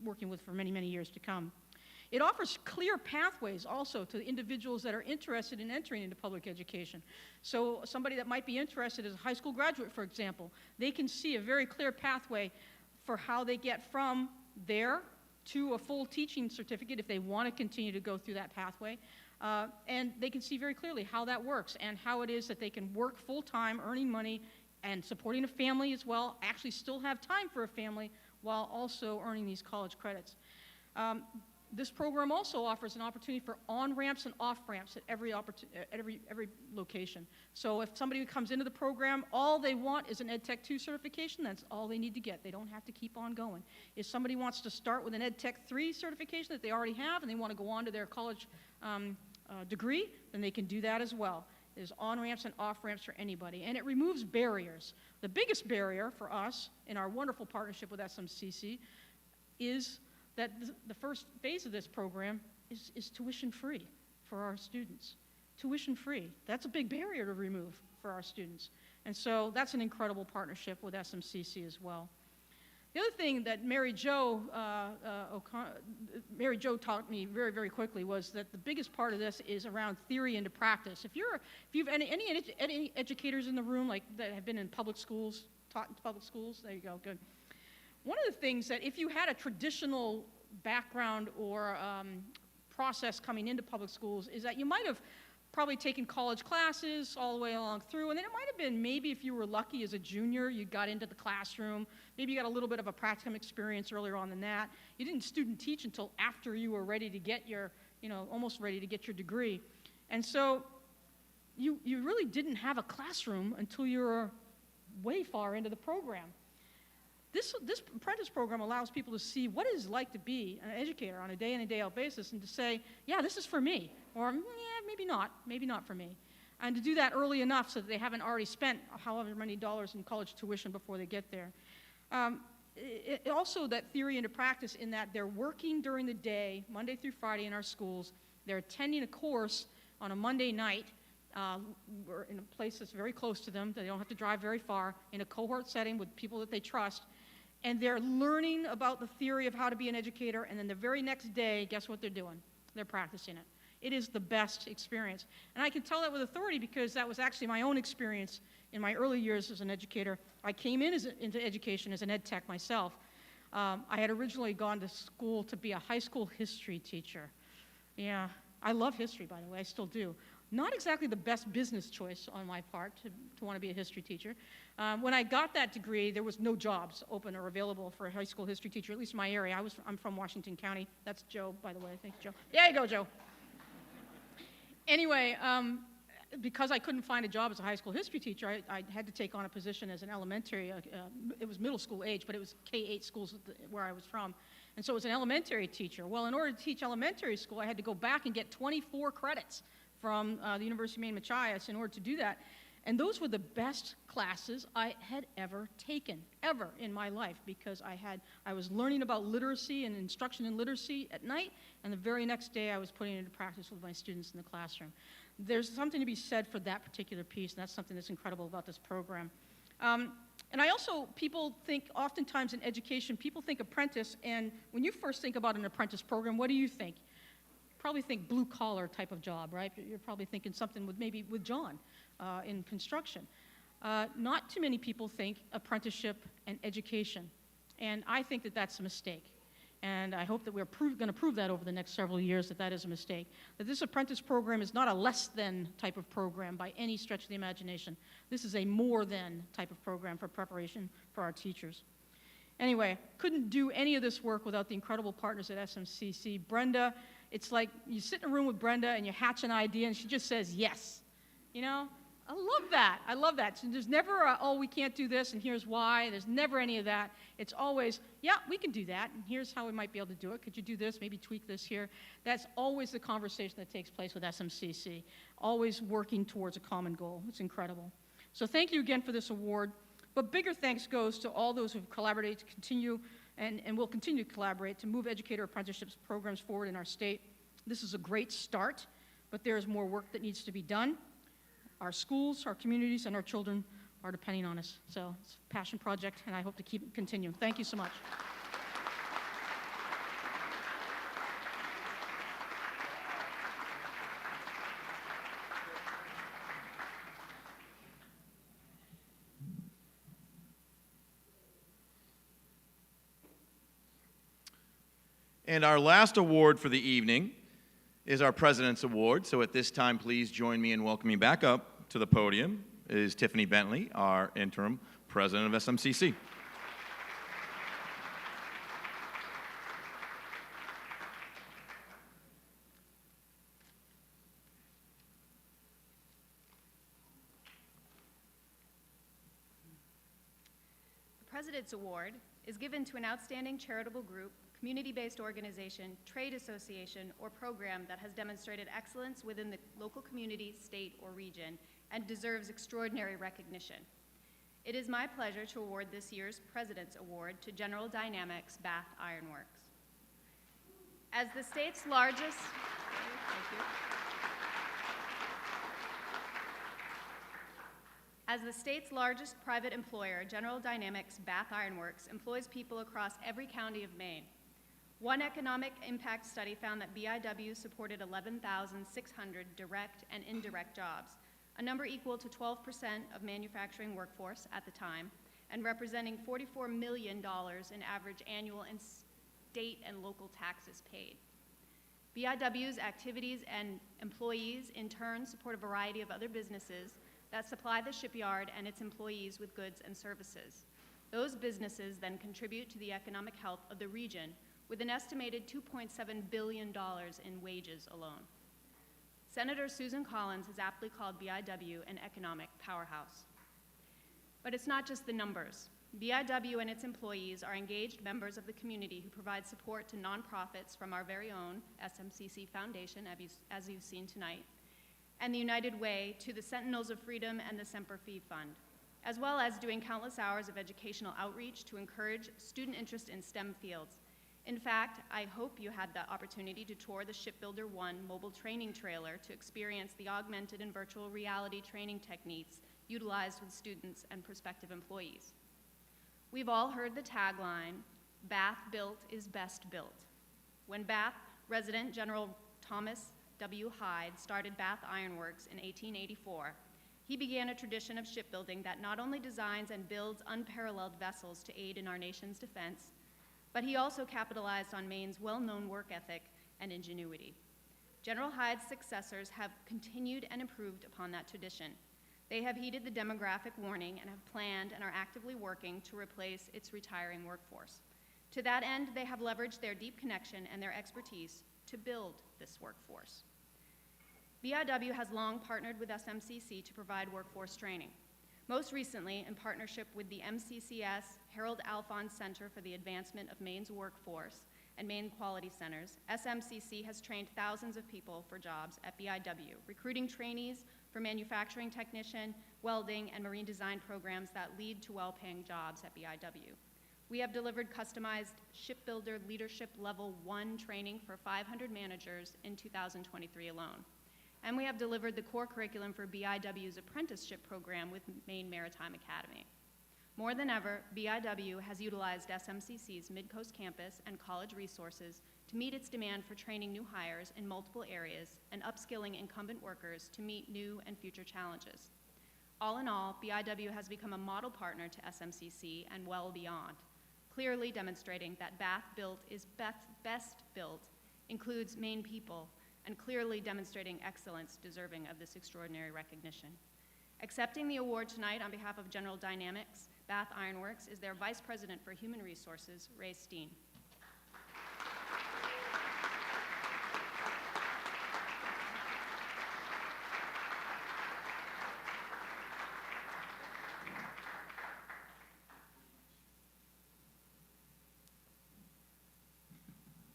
working with for many, many years to come. It offers clear pathways also to individuals that are interested in entering into public education. So somebody that might be interested as a high school graduate, for example, they can see a very clear pathway for how they get from there to a full teaching certificate if they want to continue to go through that pathway. And they can see very clearly how that works and how it is that they can work full-time, earning money and supporting a family as well, actually still have time for a family while also earning these college credits. This program also offers an opportunity for on-ramps and off-ramps at every location. So if somebody comes into the program, all they want is an Ed Tech 2 certification, that's all they need to get. They don't have to keep on going. If somebody wants to start with an Ed Tech 3 certification that they already have and they want to go on to their college degree, then they can do that as well. There's on-ramps and off-ramps for anybody, and it removes barriers. The biggest barrier for us in our wonderful partnership with SMCC is that the first phase of this program is tuition-free for our students. Tuition-free. That's a big barrier to remove for our students. And so that's an incredible partnership with SMCC as well. The other thing that Mary Jo taught me very, very quickly was that the biggest part of this is around theory into practice. If you've any educators in the room like that have been in public schools, taught in public schools, there you go, good. One of the things that if you had a traditional background or process coming into public schools is that you might have probably taken college classes all the way along through, and then it might have been maybe if you were lucky as a junior, you got into the classroom, maybe you got a little bit of a practicum experience earlier on than that. You didn't student teach until after you were ready to get your, almost ready to get your degree. And so you really didn't have a classroom until you were way far into the program. This apprentice program allows people to see what it is like to be an educator on a day in and day out basis and to say, yeah, this is for me, or yeah, maybe not for me. And to do that early enough so that they haven't already spent however many dollars in college tuition before they get there. Also that theory into practice in that they're working during the day, Monday through Friday in our schools. They're attending a course on a Monday night. We're in a place that's very close to them. They don't have to drive very far, in a cohort setting with people that they trust. And they're learning about the theory of how to be an educator, and then the very next day, guess what they're doing? They're practicing it. It is the best experience. And I can tell that with authority because that was actually my own experience in my early years as an educator. I came into education as an ed tech myself. I had originally gone to school to be a high school history teacher. Yeah, I love history, by the way, I still do. Not exactly the best business choice on my part to want to be a history teacher. When I got that degree, there was no jobs open or available for a high school history teacher, at least in my area. I'm from Washington County. That's Joe, by the way. Thank you, Joe. There you go, Joe. Anyway, because I couldn't find a job as a high school history teacher, I had to take on a position as an elementary, it was middle school age, but it was K-8 schools where I was from. And so it was an elementary teacher. Well, in order to teach elementary school, I had to go back and get 24 credits from the University of Maine, Machias in order to do that. And those were the best classes I had ever taken, ever in my life, because I was learning about literacy and instruction in literacy at night, and the very next day I was putting it into practice with my students in the classroom. There's something to be said for that particular piece, and that's something that's incredible about this program. And I also, people think, oftentimes in education, people think apprentice, and when you first think about an apprentice program, what do you think? Probably think blue-collar type of job, right? You're probably thinking something maybe with John in construction. Not too many people think apprenticeship and education, and I think that that's a mistake. And I hope that we're going to prove that over the next several years that that is a mistake. That this apprentice program is not a less than type of program by any stretch of the imagination. This is a more than type of program for preparation for our teachers. Anyway, couldn't do any of this work without the incredible partners at SMCC. Brenda, it's like you sit in a room with Brenda and you hatch an idea and she just says yes. You know, I love that. I love that. So there's never a, oh, we can't do this and here's why. There's never any of that. It's always, yeah, we can do that and here's how we might be able to do it. Could you do this? Maybe tweak this here. That's always the conversation that takes place with SMCC. Always working towards a common goal. It's incredible. So thank you again for this award. But bigger thanks goes to all those who've collaborated to continue and will continue to collaborate to move educator apprenticeships programs forward in our state. This is a great start, but there is more work that needs to be done. Our schools, our communities, and our children are depending on us. So it's a passion project, and I hope to keep it continue. Thank you so much. And our last award for the evening is our President's Award. So at this time, please join me in welcoming back up to the podium is Tiffany Bentley, our interim president of SMCC. The President's Award is given to an outstanding charitable group, community-based organization, trade association, or program that has demonstrated excellence within the local community, state, or region, and deserves extraordinary recognition. It is my pleasure to award this year's President's Award to General Dynamics Bath Iron Works. As the state's largest, As the state's largest private employer, General Dynamics Bath Iron Works employs people across every county of Maine. One economic impact study found that BIW supported 11,600 direct and indirect jobs, a number equal to 12% of manufacturing workforce at the time, and representing $44 million in average annual and state and local taxes paid. BIW's activities and employees in turn support a variety of other businesses that supply the shipyard and its employees with goods and services. Those businesses then contribute to the economic health of the region with an estimated $2.7 billion in wages alone. Senator Susan Collins has aptly called BIW an economic powerhouse. But it's not just the numbers. BIW and its employees are engaged members of the community who provide support to nonprofits from our very own SMCC Foundation, as you've seen tonight, and the United Way to the Sentinels of Freedom and the Semper Fi Fund, as well as doing countless hours of educational outreach to encourage student interest in STEM fields. In fact, I hope you had the opportunity to tour the Shipbuilder One mobile training trailer to experience the augmented and virtual reality training techniques utilized with students and prospective employees. We've all heard the tagline, Bath built is best built. When Bath resident General Thomas W. Hyde started Bath Iron Works in 1884, he began a tradition of shipbuilding that not only designs and builds unparalleled vessels to aid in our nation's defense, but he also capitalized on Maine's well-known work ethic and ingenuity. General Hyde's successors have continued and improved upon that tradition. They have heeded the demographic warning and have planned and are actively working to replace its retiring workforce. To that end, they have leveraged their deep connection and their expertise to build this workforce. BIW has long partnered with SMCC to provide workforce training. Most recently, in partnership with the MCCS Harold Alphons Center for the Advancement of Maine's Workforce and Maine Quality Centers, SMCC has trained thousands of people for jobs at BIW, recruiting trainees for manufacturing technician, welding, and marine design programs that lead to well-paying jobs at BIW. We have delivered customized shipbuilder leadership level 1 training for 500 managers in 2023 alone. And we have delivered the core curriculum for BIW's apprenticeship program with Maine Maritime Academy. More than ever, BIW has utilized SMCC's Mid-Coast campus and college resources to meet its demand for training new hires in multiple areas and upskilling incumbent workers to meet new and future challenges. All in all, BIW has become a model partner to SMCC and well beyond. clearly demonstrating that Bath Built is best built, includes Maine people, and clearly demonstrating excellence deserving of this extraordinary recognition. Accepting the award tonight on behalf of General Dynamics Bath Iron Works is their Vice President for Human Resources, Ray Steen.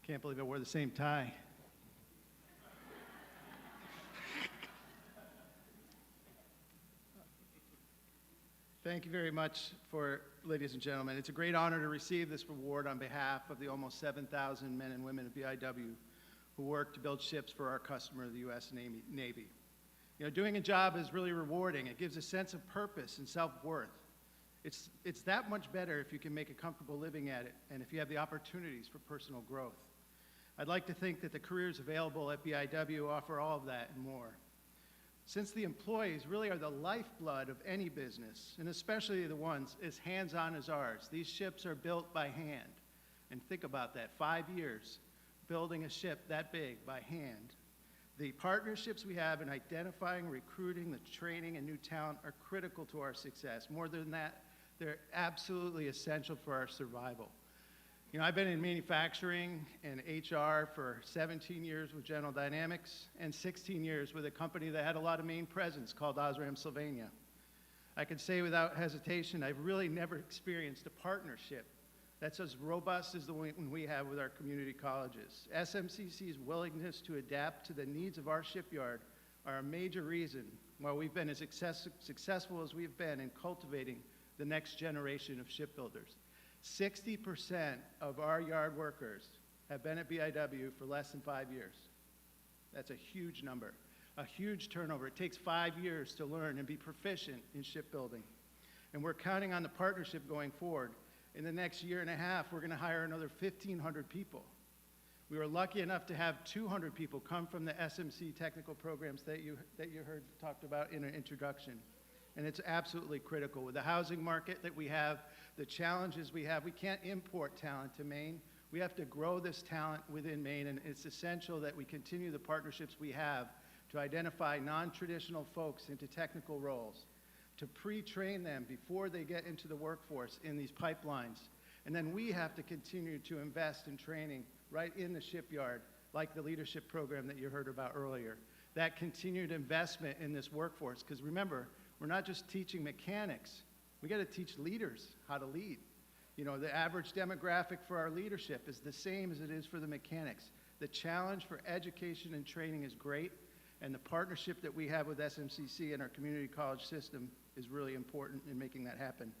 Can't believe I wore the same tie. Thank you very much, ladies and gentlemen. It's a great honor to receive this award on behalf of the almost 7,000 men and women of BIW who work to build ships for our customer, the U.S. Navy. You know, doing a job is really rewarding. It gives a sense of purpose and self-worth. It's that much better if you can make a comfortable living at it and if you have the opportunities for personal growth. I'd like to think that the careers available at BIW offer all of that and more. Since the employees really are the lifeblood of any business, and especially the ones as hands-on as ours, these ships are built by hand. And think about that, 5 years building a ship that big by hand. The partnerships we have in identifying, recruiting, the training, and new talent are critical to our success. More than that, they're absolutely essential for our survival. You know, I've been in manufacturing and HR for 17 years with General Dynamics and 16 years with a company that had a lot of Maine presence called Osram Sylvania. I can say without hesitation, I've really never experienced a partnership that's as robust as the one we have with our community colleges. SMCC's willingness to adapt to the needs of our shipyard are a major reason why we've been as successful as we've been in cultivating the next generation of shipbuilders. 60% of our yard workers have been at BIW for less than 5 years. That's a huge number, a huge turnover. It takes 5 years to learn and be proficient in shipbuilding. And we're counting on the partnership going forward. In the next year and a half, we're going to hire another 1,500 people. We were lucky enough to have 200 people come from the SMC technical programs that you heard talked about in an introduction. And it's absolutely critical. With the housing market that we have, the challenges we have, we can't import talent to Maine. We have to grow this talent within Maine, and it's essential that we continue the partnerships we have to identify non-traditional folks into technical roles, to pre-train them before they get into the workforce in these pipelines. And then we have to continue to invest in training right in the shipyard, like the leadership program that you heard about earlier. That continued investment in this workforce, because remember, we're not just teaching mechanics, we got to teach leaders how to lead. You know, the average demographic for our leadership is the same as it is for the mechanics. The challenge for education and training is great, and the partnership that we have with SMCC and our community college system is really important in making that happen.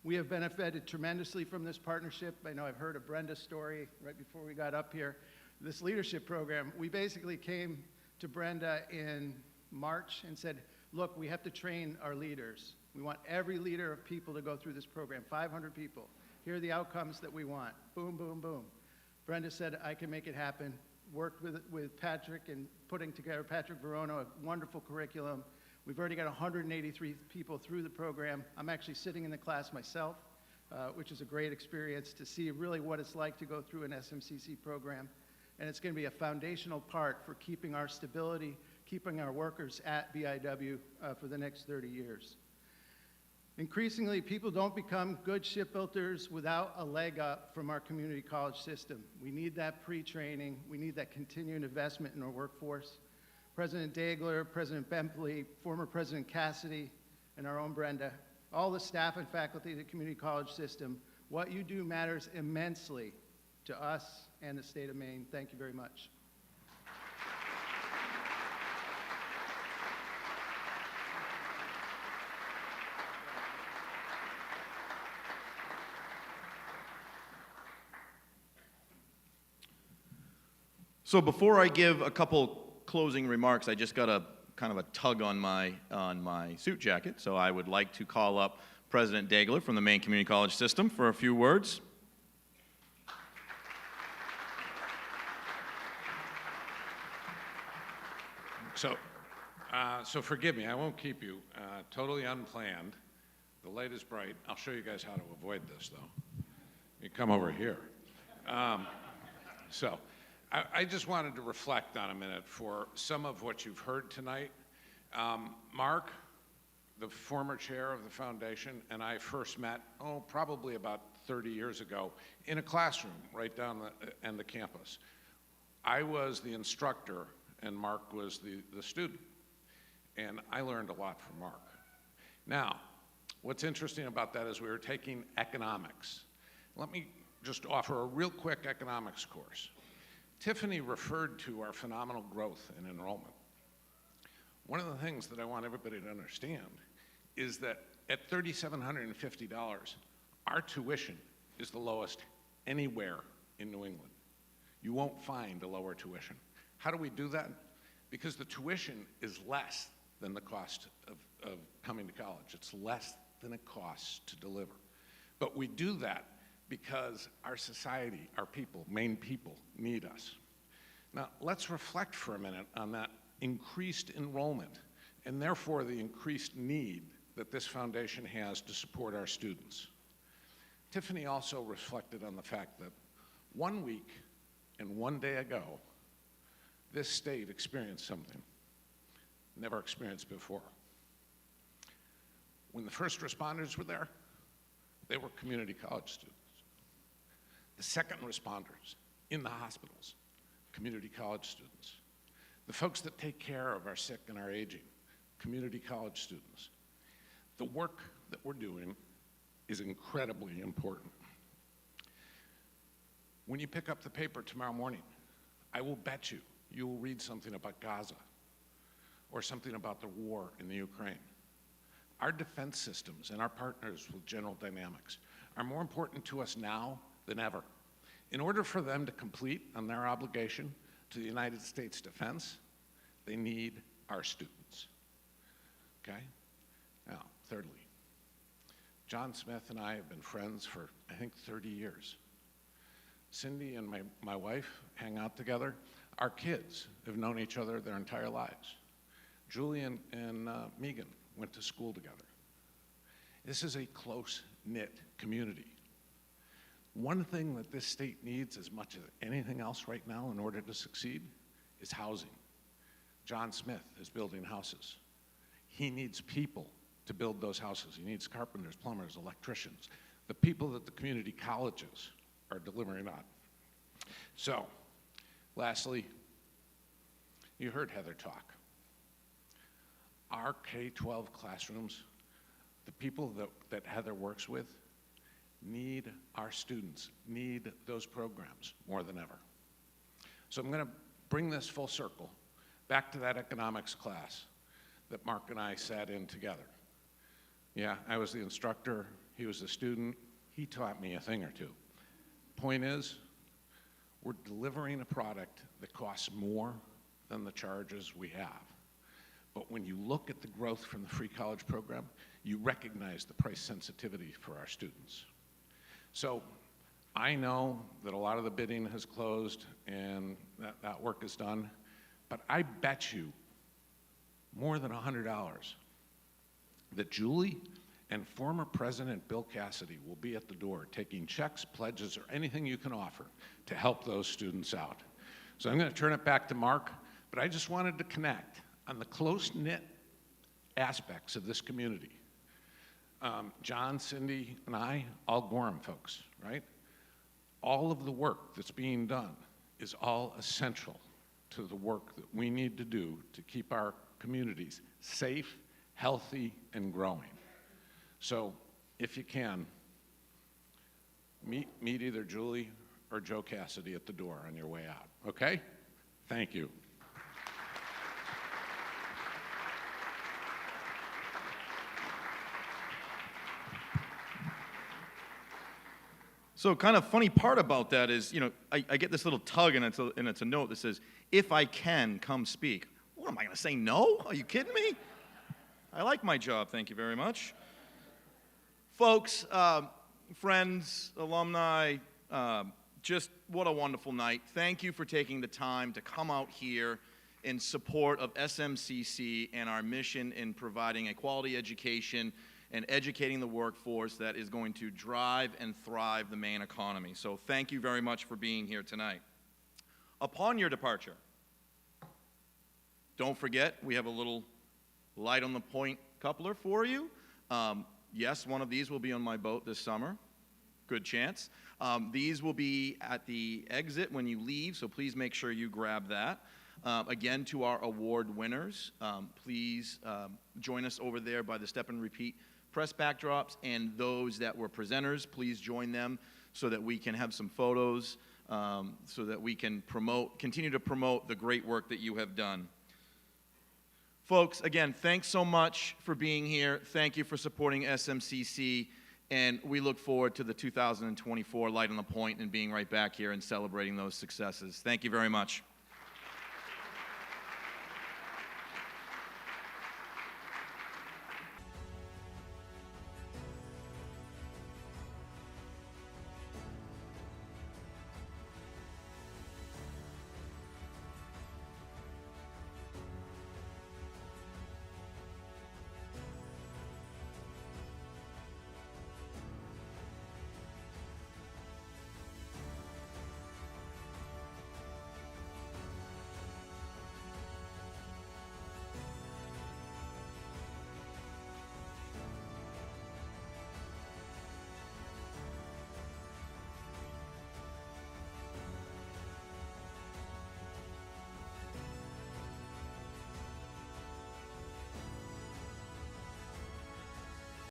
We have benefited tremendously from this partnership. I know I've heard of Brenda's story right before we got up here. This leadership program, we basically came to Brenda in March and said, look, we have to train our leaders. We want every leader of people to go through this program, 500 people. Here are the outcomes that we want. Boom, boom, boom. Brenda said, I can make it happen. Worked with Patrick and putting together, Patrick Verono, a wonderful curriculum. We've already got 183 people through the program. I'm actually sitting in the class myself, which is a great experience to see really what it's like to go through an SMCC program. And it's going to be a foundational part for keeping our stability, keeping our workers at BIW for the next 30 years. Increasingly, people don't become good shipbuilders without a leg up from our community college system. We need that pre-training. We need that continued investment in our workforce. President Dagler, President Bentley, former President Cassidy, and our own Brenda, all the staff and faculty of the community college system, what you do matters immensely to us and the state of Maine. Thank you very much. So before I give a couple closing remarks, I just got a kind of a tug on my suit jacket. So I would like to call up President Dagler from the Maine Community College System for a few words. So forgive me, I won't keep you. Totally unplanned. The light is bright. I'll show you guys how to avoid this, though. You come over here. So I just wanted to reflect on a minute for some of what you've heard tonight. Mark, the former chair of the foundation, and I first met, probably about 30 years ago in a classroom right down the end of campus. I was the instructor and Mark was the student. And I learned a lot from Mark. Now, what's interesting about that is we were taking economics. Let me just offer a real quick economics course. Tiffany referred to our phenomenal growth in enrollment. One of the things that I want everybody to understand is that at $3,750, our tuition is the lowest anywhere in New England. You won't find a lower tuition. How do we do that? Because the tuition is less than the cost of coming to college. It's less than it costs to deliver. But we do that because our society, our people, Maine people, need us. Now, let's reflect for a minute on that increased enrollment and therefore the increased need that this foundation has to support our students. Tiffany also reflected on the fact that 1 week and 1 day ago, this state experienced something never experienced before. When the first responders were there, they were community college students. The second responders in the hospitals, community college students. The folks that take care of our sick and our aging, community college students. The work that we're doing is incredibly important. When you pick up the paper tomorrow morning, I will bet you will read something about Gaza or something about the war in the Ukraine. Our defense systems and our partners with General Dynamics are more important to us now than ever. In order for them to complete on their obligation to the United States defense, they need our students. Okay? Now, thirdly, John Smith and I have been friends for, I think, 30 years. Cindy and my wife hang out together. Our kids have known each other their entire lives. Julie and Megan went to school together. This is a close-knit community. One thing that this state needs as much as anything else right now in order to succeed is housing. John Smith is building houses. He needs people to build those houses. He needs carpenters, plumbers, electricians, the people that the community colleges are delivering on. So, lastly, you heard Heather talk. Our K-12 classrooms, the people that Heather works with, need our students, need those programs more than ever. So I'm going to bring this full circle back to that economics class that Mark and I sat in together. Yeah, I was the instructor, he was the student, he taught me a thing or two. Point is, we're delivering a product that costs more than the charges we have. But when you look at the growth from the free college program, you recognize the price sensitivity for our students. So I know that a lot of the bidding has closed and that work is done, but I bet you more than $100 that Julie and former President Bill Cassidy will be at the door taking checks, pledges, or anything you can offer to help those students out. So I'm going to turn it back to Mark, but I just wanted to connect on the close-knit aspects of this community. John, Cindy, and I, all Gorham folks, right? All of the work that's being done is all essential to the work that we need to do to keep our communities safe, healthy, and growing. So, if you can, meet either Julie or Joe Cassidy at the door on your way out, okay? Thank you. So kind of funny part about that is, you know, I get this little tug and it's a note that says, if I can, come speak. What, am I going to say no? Are you kidding me? I like my job, thank you very much. Folks, friends, alumni, just what a wonderful night. Thank you for taking the time to come out here in support of SMCC and our mission in providing a quality education and educating the workforce that is going to drive and thrive the Maine economy. So thank you very much for being here tonight. Upon your departure, don't forget, we have a little light on the point coupler for you. Yes, one of these will be on my boat this summer. Good chance. These will be at the exit when you leave, so please make sure you grab that. Again, to our award winners, please join us over there by the Step and Repeat press backdrops, and those that were presenters, please join them so that we can have some photos, so that we can continue to promote the great work that you have done. Folks, again, thanks so much for being here. Thank you for supporting SMCC, and we look forward to the 2024 Light on the Point and being right back here and celebrating those successes. Thank you very much.